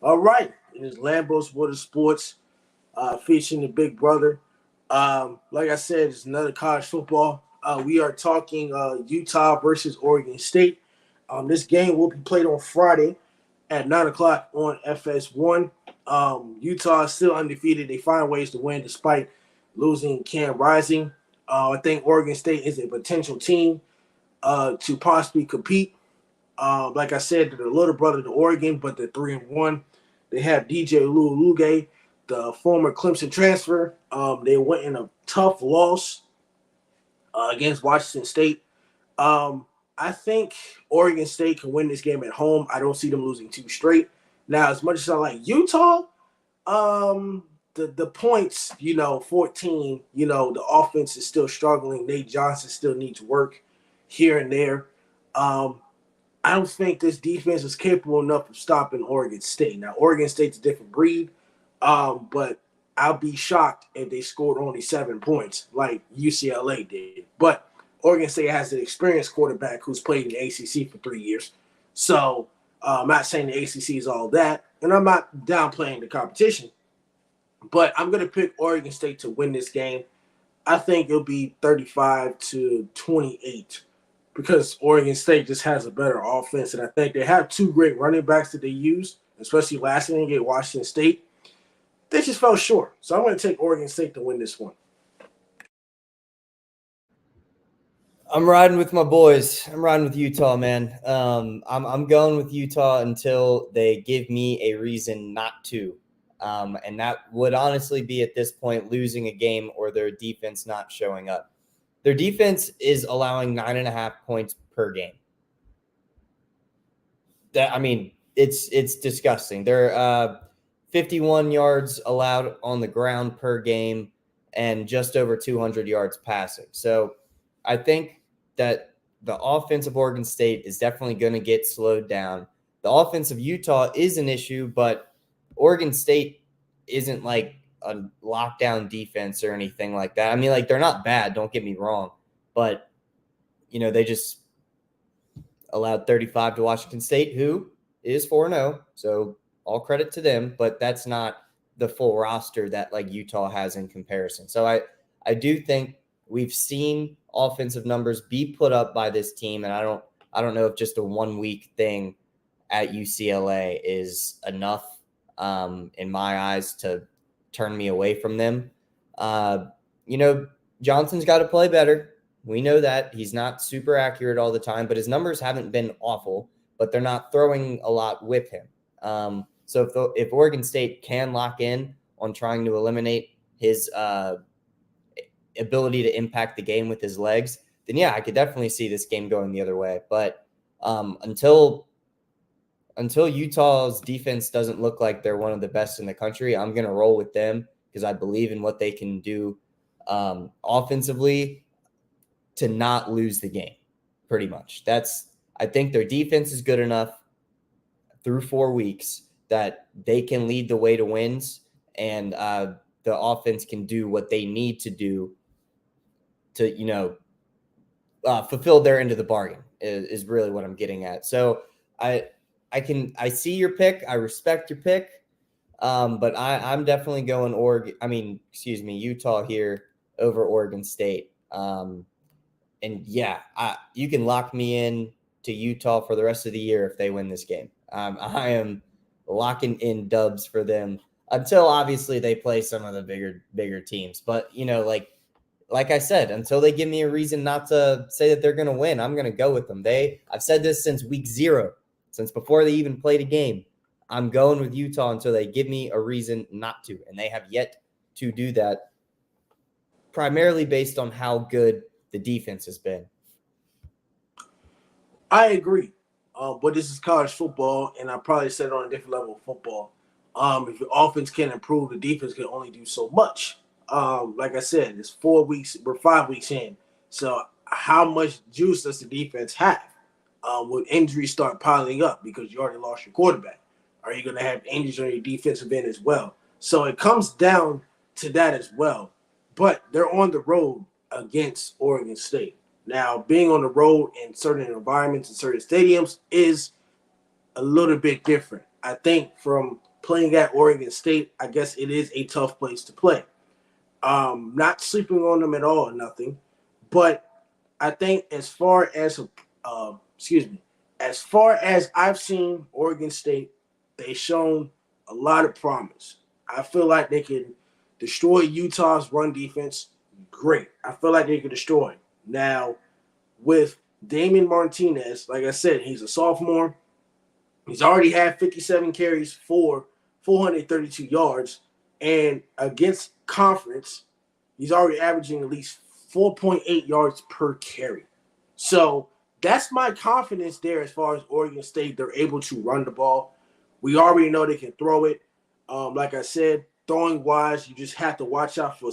All right, it is Lambo's Water Sports featuring the Big Brother. Like I said, it's another college football. We are talking Utah versus Oregon State. This game will be played on Friday at 9 o'clock on FS1. Utah is still undefeated. They find ways to win despite losing Cam Rising. I think Oregon State is a potential team to possibly compete. Like I said, they're the little brother to Oregon, but they're 3-1. They have DJ Luge, the former Clemson transfer. They went in a tough loss against Washington State. I think Oregon State can win this game at home. I don't see them losing two straight. Now, as much as I like Utah, the points, 14, the offense is still struggling. Nate Johnson still needs work here and there. I don't think this defense is capable enough of stopping Oregon State. Now, Oregon State's a different breed, but I'll be shocked if they scored only 7 points like UCLA did. But Oregon State has an experienced quarterback who's played in the ACC for 3 years. So I'm not saying the ACC is all that, and I'm not downplaying the competition. But I'm going to pick Oregon State to win this game. I think it'll be 35-28 because Oregon State just has a better offense. And I think they have two great running backs that they use, especially last inning against Washington State. They just fell short. So I'm going to take Oregon State to win this one. I'm riding with my boys. I'm riding with Utah, man. I'm going with Utah until they give me a reason not to. And that would honestly be at this point losing a game or their defense not showing up. Their defense is allowing 9.5 points per game. It's disgusting. They're 51 yards allowed on the ground per game and just over 200 yards passing. So I think that the offense of Oregon State is definitely going to get slowed down. The offense of Utah is an issue, but Oregon State isn't like a lockdown defense or anything like that. I mean, like, they're not bad, don't get me wrong, but they just allowed 35 to Washington State, who is 4-0. So all credit to them, but that's not the full roster that like Utah has in comparison. So I do think we've seen offensive numbers be put up by this team, and I don't know if just a 1 week thing at UCLA is enough in my eyes to turn me away from them. Johnson's got to play better. We know that. He's not super accurate all the time, but his numbers haven't been awful, but they're not throwing a lot with him. So if Oregon State can lock in on trying to eliminate his ability to impact the game with his legs, then yeah, I could definitely see this game going the other way. But until Utah's defense doesn't look like they're one of the best in the country, I'm going to roll with them because I believe in what they can do offensively to not lose the game, pretty much. I think their defense is good enough through 4 weeks that they can lead the way to wins, and the offense can do what they need to do to, fulfill their end of the bargain is really what I'm getting at. So I see your pick. I respect your pick. But I'm definitely going Utah here over Oregon State. And yeah, you can lock me in to Utah for the rest of the year if they win this game. I am locking in dubs for them until obviously they play some of the bigger teams. But like I said, until they give me a reason not to say that they're going to win, I'm going to go with them. I've said this since week 0, since before they even played a game. I'm going with Utah until they give me a reason not to, and they have yet to do that, primarily based on how good the defense has been. I agree. But this is college football, and I probably said it on a different level of football. If your offense can improve, the defense can only do so much. Like I said, it's 4 weeks. We're 5 weeks in. So how much juice does the defense have? Will injuries start piling up because you already lost your quarterback? Are you going to have injuries on your defensive end as well? So it comes down to that as well. But they're on the road against Oregon State. Now, being on the road in certain environments and certain stadiums is a little bit different. I think from playing at Oregon State, I guess it is a tough place to play. Not sleeping on them at all or nothing, but I think as far as I've seen Oregon State, they've shown a lot of promise. I feel like they can destroy Utah's run defense. Great. I feel like they can destroy it. Now, with Damon Martinez, like I said, he's a sophomore. He's already had 57 carries for 432 yards. And against conference, he's already averaging at least 4.8 yards per carry. So that's my confidence there as far as Oregon State. They're able to run the ball. We already know they can throw it. Like I said, throwing wise, you just have to watch out for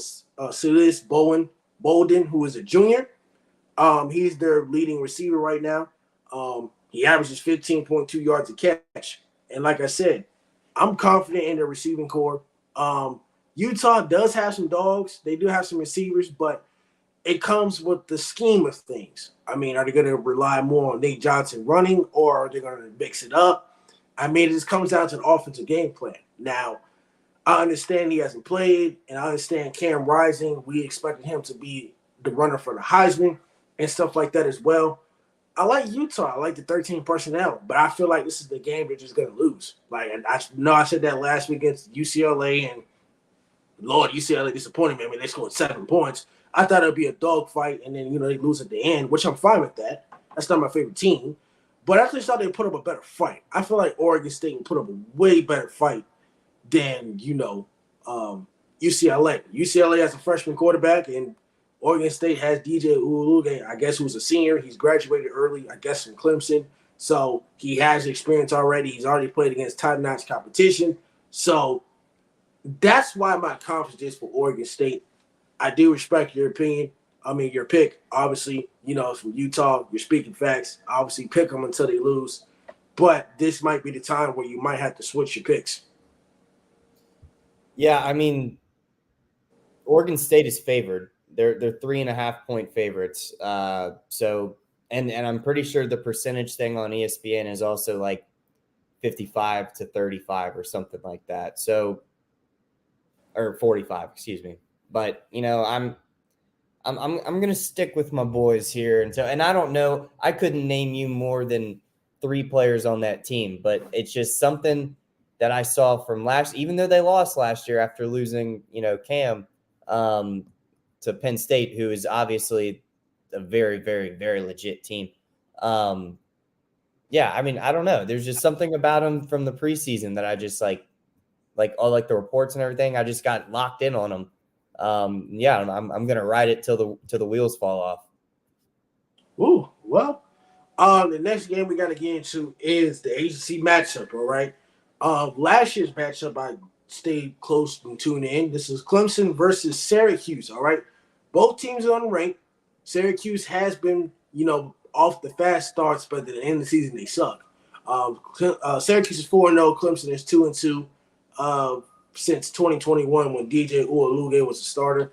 Silas Bolden, who is a junior. He's their leading receiver right now. He averages 15.2 yards a catch. And like I said, I'm confident in the receiving core. Utah does have some dogs. They do have some receivers, but it comes with the scheme of things. I mean, are they going to rely more on Nate Johnson running, or are they going to mix it up? I mean, it just comes down to an offensive game plan. Now, I understand he hasn't played, and I understand Cam Rising. We expected him to be the runner for the Heisman and stuff like that as well. I like Utah. I like the 13 personnel, but I feel like this is the game they're just going to lose. Like, I know I said that last week against UCLA, and Lord, UCLA disappointed me. I mean, they scored 7 points. I thought it would be a dogfight, and then, they lose at the end, which I'm fine with that. That's not my favorite team. But I actually thought they'd put up a better fight. I feel like Oregon State would put up a way better fight than, UCLA. UCLA has a freshman quarterback, and Oregon State has DJ Uiagalelei, I guess, who's a senior. He's graduated early, I guess, from Clemson. So he has experience already. He's already played against top-notch competition. So that's why my confidence is for Oregon State. I do respect your opinion. I mean, your pick, obviously, from Utah, you're speaking facts. Obviously, pick them until they lose. But this might be the time where you might have to switch your picks. Yeah, I mean, Oregon State is favored. They're 3.5-point favorites. So I'm pretty sure the percentage thing on ESPN is also like 55 to 35 or something like that. So, or 45, excuse me. But I'm gonna stick with my boys here and I don't know. I couldn't name you more than 3 players on that team, but it's just something that I saw from even though they lost last year after losing, Cam to Penn State, who is obviously a very, very, very legit team. Yeah, I mean, I don't know. There's just something about them from the preseason that I just like all the reports and everything. I just got locked in on them. Yeah, I'm gonna ride it till the wheels fall off. Ooh, well, the next game we got to get into is the ACC matchup. All right, last year's matchup I stayed close and tuned in. This is Clemson versus Syracuse. All right, both teams are unranked. Syracuse has been off the fast starts, but at the end of the season they suck. Syracuse is 4-0. Clemson is 2-2. Since 2021 when DJ Uiagalelei was a starter.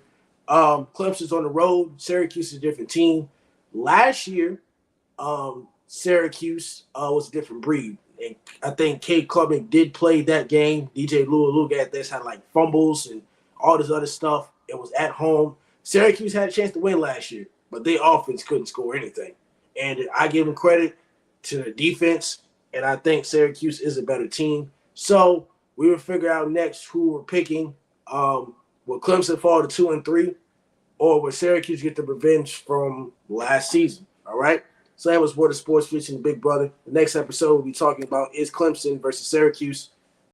Clemson's on the road. Syracuse is a different team. Last year, Syracuse was a different breed. And I think Cade Klubnik did play that game. DJ Uiagalelei at this had like fumbles and all this other stuff. It was at home. Syracuse had a chance to win last year, but their offense couldn't score anything. And I give them credit to the defense, and I think Syracuse is a better team. So we will figure out next who we're picking. Will Clemson fall to 2-3, or will Syracuse get the revenge from last season? All right. So that was What is Sports featuring Big Brother. The next episode we'll be talking about is Clemson versus Syracuse.